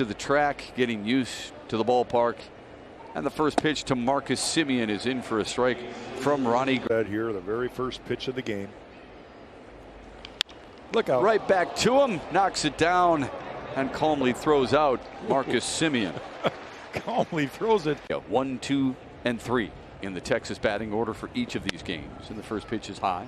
to the track, getting used to the ballpark. And the first pitch to Marcus Semien is in for a strike from Rony. Here, the very first pitch of the game. Look out. Right back to him, knocks it down, and calmly throws out Marcus Semien. Calmly throws it. 1, 2, and 3 in the Texas batting order for each of these games. And the first pitch is high.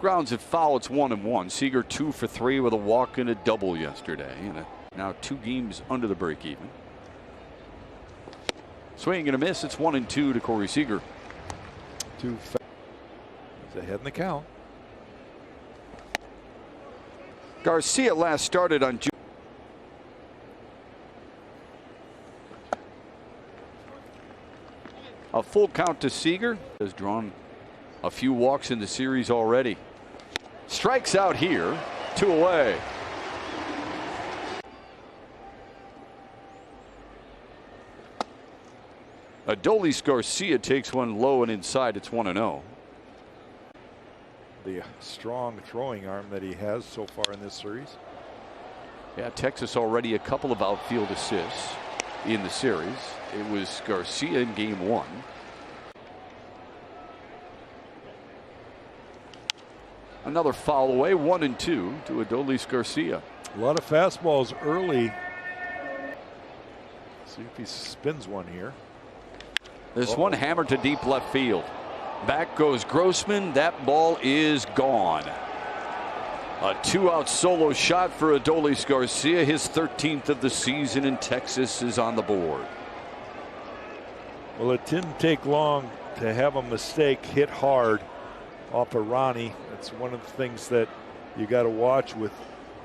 Grounds it foul. It's 1-1. Seager 2 for 3 with a walk and a double yesterday. And now 2 games under the break even. Swing and a miss. It's 1-2 to Corey Seager. He's ahead in the count. Garcia last started on June. A full count to Seager. Has drawn a few walks in the series already. Strikes out here. 2 away. Adolis Garcia takes one low and inside. It's 1-0. The strong throwing arm that he has so far in this series. Yeah, Texas already a couple of outfield assists in the series. It was Garcia in game 1. Another foul away. 1-2 to Adolis Garcia. A lot of fastballs early. See if he spins one here. This one hammered to deep left field. Back goes Grossman. That ball is gone. A 2-out solo shot for Adolis Garcia. His 13th of the season in Texas is on the board. Well, it didn't take long to have a mistake hit hard off of Rony. That's one of the things that you got to watch with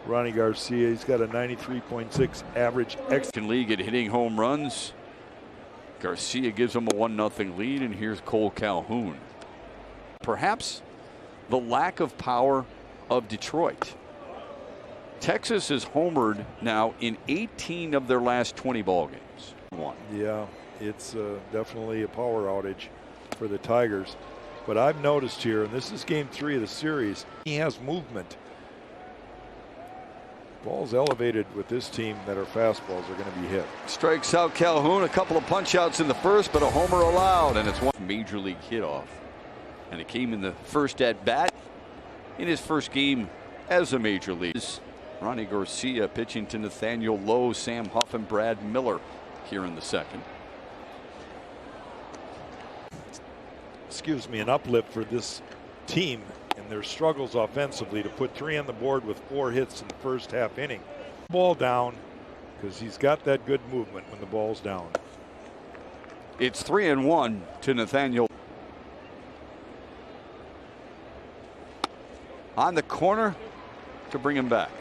Rony Garcia. He's got a 93.6 average. League at hitting home runs. Garcia gives him a 1-0 lead, and here's Cole Calhoun. Perhaps the lack of power of Detroit. Texas has homered now in 18 of their last 20 ball games. Yeah, it's definitely a power outage for the Tigers. But I've noticed here, and this is game 3 of the series, he has movement. Balls elevated with this team that are fastballs are going to be hit. Strikes out Calhoun. A couple of punch outs in the first, but a homer allowed, and it's one major league hit off. And it came in the first at bat in his first game as a major league. Rony Garcia pitching to Nathaniel Lowe, Sam Huff, and Brad Miller here in the second. Excuse me, an uplift for this team and their struggles offensively to put 3 on the board with 4 hits in the first half inning. Ball down because he's got that good movement when the ball's down. It's 3-1 to Nathaniel. On the corner to bring him back.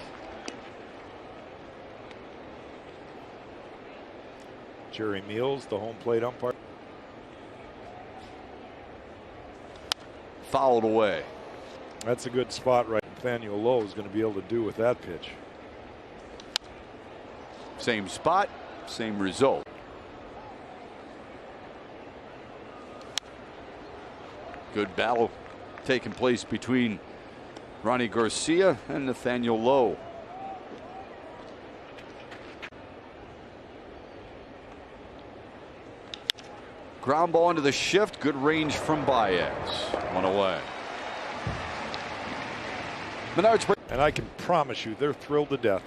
Jerry Meals, the home plate umpire. Fouled away. That's a good spot right. Nathaniel Lowe is going to be able to do with that pitch. Same spot, same result. Good battle taking place between Rony Garcia and Nathaniel Lowe. Ground ball into the shift. Good range from Baez. 1 away. Menards. And I can promise you they're thrilled to death.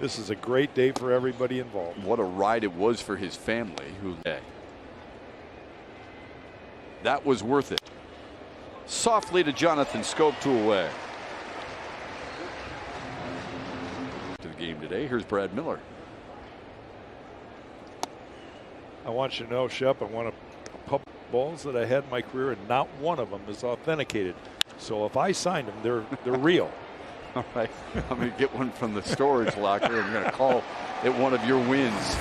This is a great day for everybody involved. What a ride it was for his family. That was worth it. Softly to Jonathan Schoop, 2 away. To the game today. Here's Brad Miller. I want you to know, Shep, I want to pump balls that I had in my career, and not one of them is authenticated. So if I signed them, they're real. All right, I'm going to get one from the storage locker. I'm going to call it one of your wins.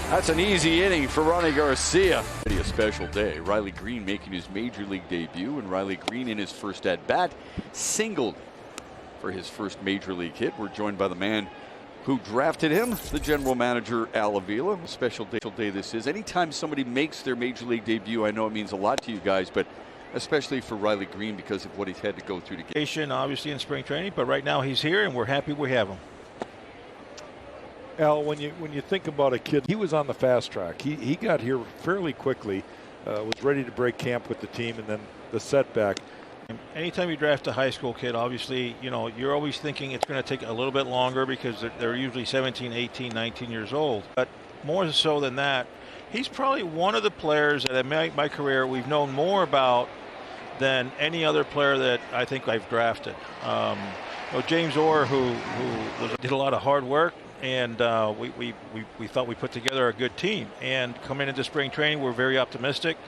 That's an easy inning for Rony Garcia. A special day. Riley Greene making his major league debut, and Riley Greene in his first at bat singled for his first major league hit. We're joined by the man who drafted him, the general manager, Al Avila. Special day this is. Anytime somebody makes their major league debut, I know it means a lot to you guys, but especially for Riley Greene because of what he's had to go through to get. Obviously in spring training, but right now he's here and we're happy we have him. Al, when you think about a kid, he was on the fast track. He got here fairly quickly, was ready to break camp with the team, and then the setback. Anytime you draft a high school kid, obviously, you're always thinking it's going to take a little bit longer because they're usually 17, 18, 19 years old. But more so than that, he's probably one of the players that in my career we've known more about than any other player that I think I've drafted. James Orr, who did a lot of hard work, and we thought we put together a good team. And coming into spring training, we're very optimistic.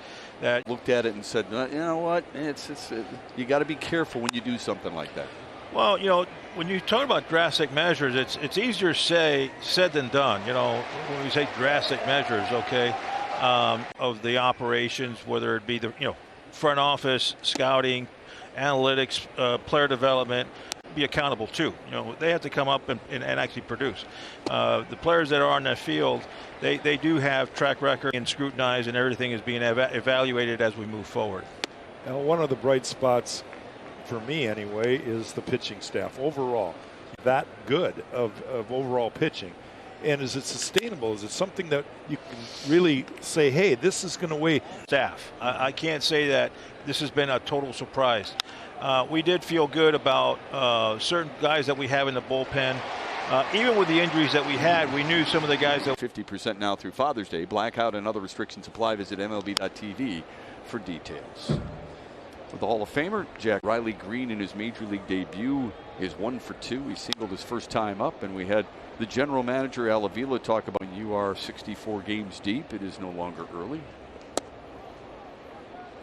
That looked at it and said, you know what, you got to be careful when you do something like that. Well, when you talk about drastic measures, it's easier said than done. When we say drastic measures, okay, of the operations, whether it be the front office, scouting, analytics, player development, be accountable too. They have to come up and actually produce. The players that are on that field, they do have track record and scrutinized, and everything is being evaluated as we move forward. Now, one of the bright spots for me anyway is the pitching staff overall. That good of overall pitching. And is it sustainable? Is it something that you can really say, hey, this is going to weigh? Staff. I can't say that this has been a total surprise. We did feel good about certain guys that we have in the bullpen. Even with the injuries that we had, we knew some of the guys that 50% now through Father's Day. Blackout and other restrictions apply. Visit MLB.tv for details. With the Hall of Famer, Riley Greene in his major league debut is 1 for 2. He singled his first time up, and we had the general manager Al Avila talk about when you are 64 games deep, it is no longer early.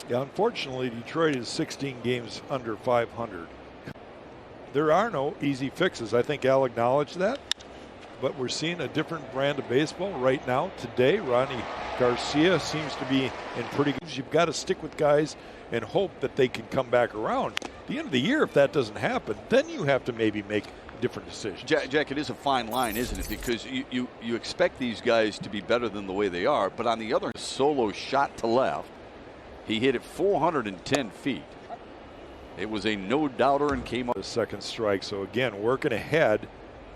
Yeah, unfortunately, Detroit is 16 games under 500. There are no easy fixes. I think Al acknowledged that. But we're seeing a different brand of baseball right now. Today, Rony García seems to be in pretty good. You've got to stick with guys and hope that they can come back around. At the end of the year, if that doesn't happen, then you have to maybe make different decisions. Jack, it is a fine line, isn't it? Because you expect these guys to be better than the way they are. But on the other solo shot to left, he hit it 410 feet. It was a no-doubter and came up. The second strike. So again, working ahead,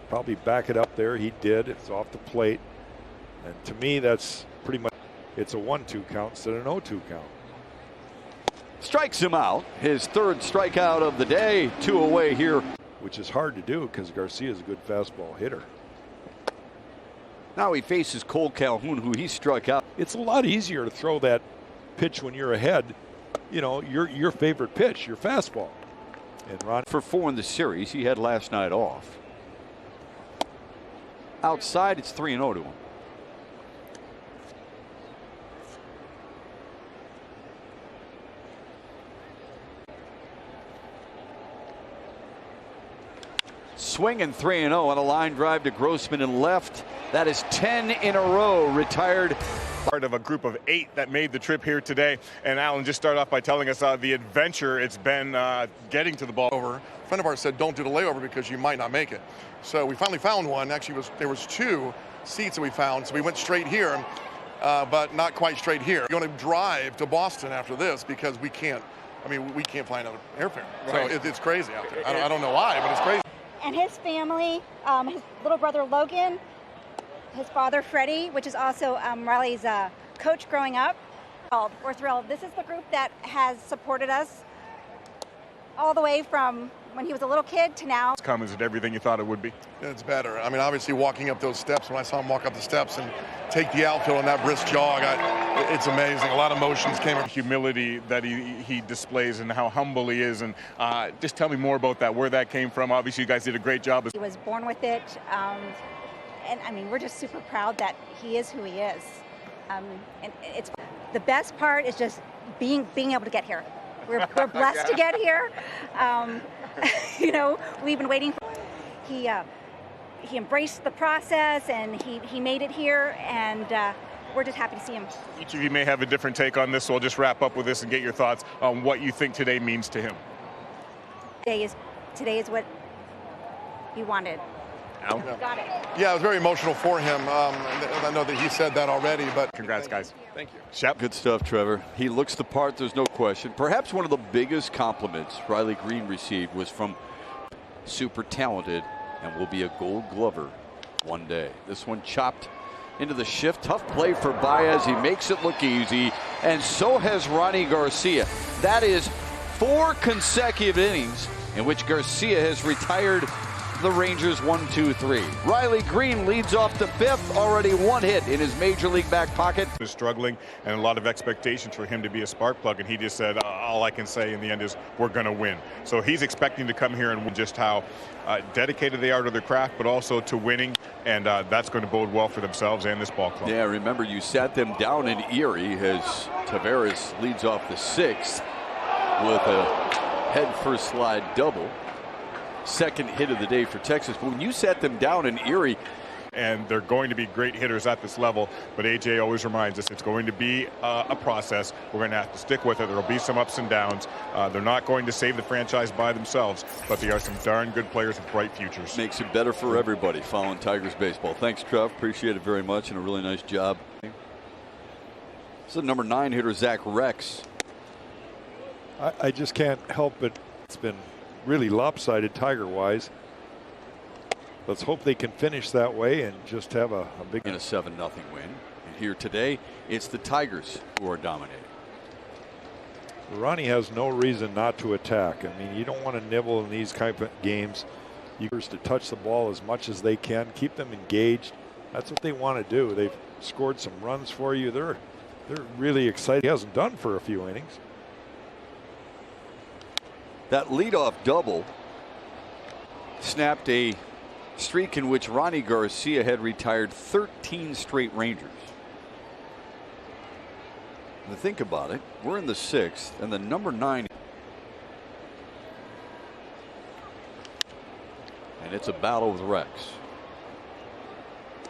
probably back it up there. He did. It's off the plate. And to me, that's pretty much, it's a 1-2 count instead of an 0-2 count. Strikes him out. His third strikeout of the day. 2 away here. Which is hard to do because Garcia is a good fastball hitter. Now he faces Cole Calhoun, who he struck out. It's a lot easier to throw that pitch when you're ahead. Your favorite pitch, your fastball. And Ron for 4 in the series. He had last night off. Outside, it's 3-0 to him. Swinging 3-0 on a line drive to Grossman and left. That is 10 in a row. Retired. Part of a group of 8 that made the trip here today. And Alan, just start off by telling us the adventure it's been getting to the ball. A friend of ours said don't do the layover because you might not make it. So we finally found one. Actually, there was 2 seats that we found. So we went straight here, but not quite straight here. We're going to drive to Boston after this because we can't fly another airfare. Right. So it's crazy out there. I don't know why, but it's crazy. And his family, his little brother Logan, his father Freddie, which is also Riley's coach growing up. We're thrilled. This is the group that has supported us all the way from when he was a little kid to now. Is it everything you thought it would be? It's better. I mean, obviously walking up those steps, when I saw him walk up the steps and take the outfield on that brisk jog, it's amazing. A lot of emotions came. Humility that he displays and how humble he is. And just tell me more about that, where that came from. Obviously, you guys did a great job. He was born with it. And I mean, we're just super proud that he is who he is. And it's the best part is just being able to get here. We're blessed to get here. We've been waiting. He embraced the process and he made it here, and we're just happy to see him. Each of you may have a different take on this, so I'll just wrap up with this and get your thoughts on what you think today means to him. Today is what he wanted. Got it. Yeah, it was very emotional for him. And I know that he said that already, but Congrats, guys. Thank you. Shep. Good stuff, Trevor. He looks the part, there's no question. Perhaps one of the biggest compliments Riley Greene received was from super talented and will be a Gold Glover one day. This one chopped into the shift. Tough play for Baez. He makes it look easy, and so has Rony García. That is 4 consecutive innings in which Garcia has retired the Rangers 1-2-3. Riley Greene leads off the 5th, already 1 hit in his major league back pocket. Was struggling, and a lot of expectations for him to be a spark plug, and he just said, all I can say in the end is we're going to win. So he's expecting to come here and win. Just how dedicated they are to their craft, but also to winning, and that's going to bode well for themselves and this ball club. Yeah, remember you sat them down in Erie as Taveras leads off the 6th with a head first slide double. Second hit of the day for Texas. But when you sat them down in Erie, and they're going to be great hitters at this level, but AJ always reminds us it's going to be a process. We're going to have to stick with it. There will be some ups and downs. They're not going to save the franchise by themselves, but they are some darn good players with bright futures. makes it better for everybody following Tigers baseball. Thanks, Trev. Appreciate it very much, and a really nice job. This is the number 9 hitter, Zach Rex. I just can't help it. It's been really lopsided Tiger-wise. Let's hope they can finish that way and just have a big. In a 7-0 win. And here today, it's the Tigers who are dominating. Ronnie has no reason not to attack. I mean, you don't want to nibble in these type of games. You first to touch the ball as much as they can, keep them engaged. That's what they want to do. They've scored some runs for you. They're really excited. He hasn't done for a few innings. That leadoff double snapped a streak in which Rony García had retired 13 straight Rangers. And think about it, we're in the 6th, and the number 9, and it's a battle with Rex.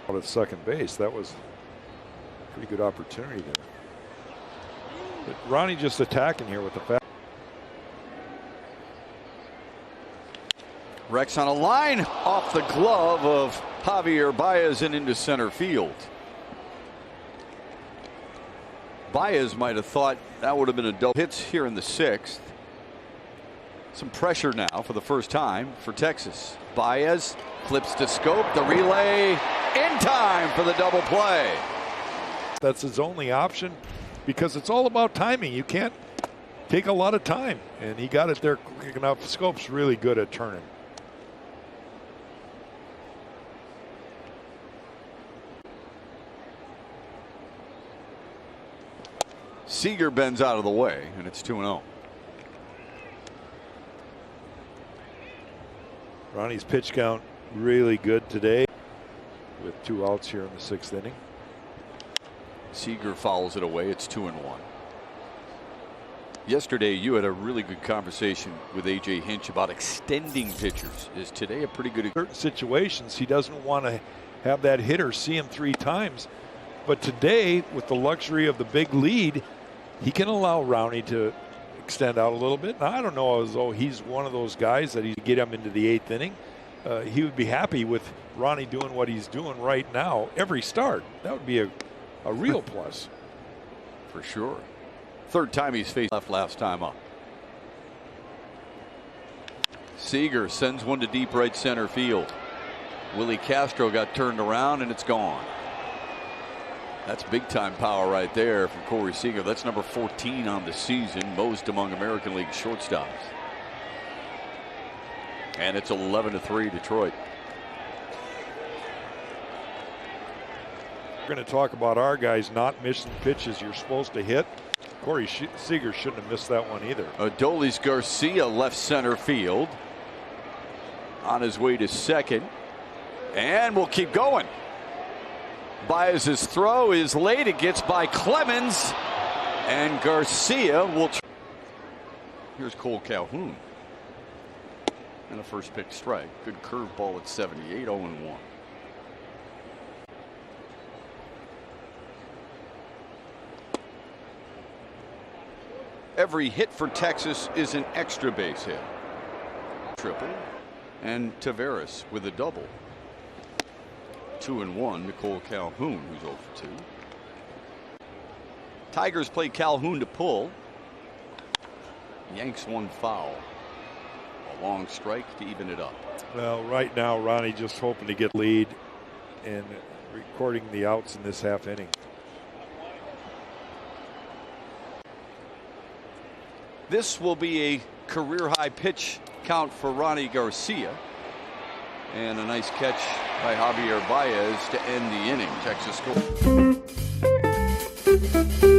Out at second base, that was a pretty good opportunity there. But Ronnie just attacking here with the fast. Rex on a line off the glove of Javier Baez and into center field. Baez might have thought that would have been a double. Hits here in the 6th. Some pressure now for the first time for Texas. Baez flips to Scope. The relay in time for the double play. That's his only option because it's all about timing. You can't take a lot of time, and he got it there quick enough. Scope's really good at turning. Seager bends out of the way, and it's 2-0. Ronnie's pitch count really good today with 2 outs here in the 6th inning. Seager fouls it away. It's 2-1. Yesterday, you had a really good conversation with AJ Hinch about extending pitchers. Is today a pretty good? Certain situations, he doesn't want to have that hitter see him 3 times. But today, with the luxury of the big lead, he can allow Ronnie to extend out a little bit. Now, I don't know as though he's one of those guys that he'd get him into the 8th inning. He would be happy with Ronnie doing what he's doing right now every start. That would be a real plus. For sure. 3rd time he's faced left last time up. Seager sends one to deep right center field. Willie Castro got turned around, and it's gone. That's big time power right there from Corey Seager. That's number 14 on the season, most among American League shortstops. And it's 11-3 Detroit. We're going to talk about our guys not missing pitches you're supposed to hit. Corey Seager shouldn't have missed that one either. Adolis Garcia left center field on his way to second, and we'll keep going. Baez's throw is late. It gets by Clemens, and Garcia will. Here's Cole Calhoun, and a first pitch strike. Good curveball at 78. 0-1. Every hit for Texas is an extra base hit. Triple, and Taveras with a double. 2-1, Nicole Calhoun, who's 0 for 2. Tigers play Calhoun to pull. Yanks one foul. A long strike to even it up. Well, right now, Ronnie just hoping to get lead and recording the outs in this half inning. This will be a career high pitch count for Rony García. And a nice catch by Javier Baez to end the inning. Texas scores.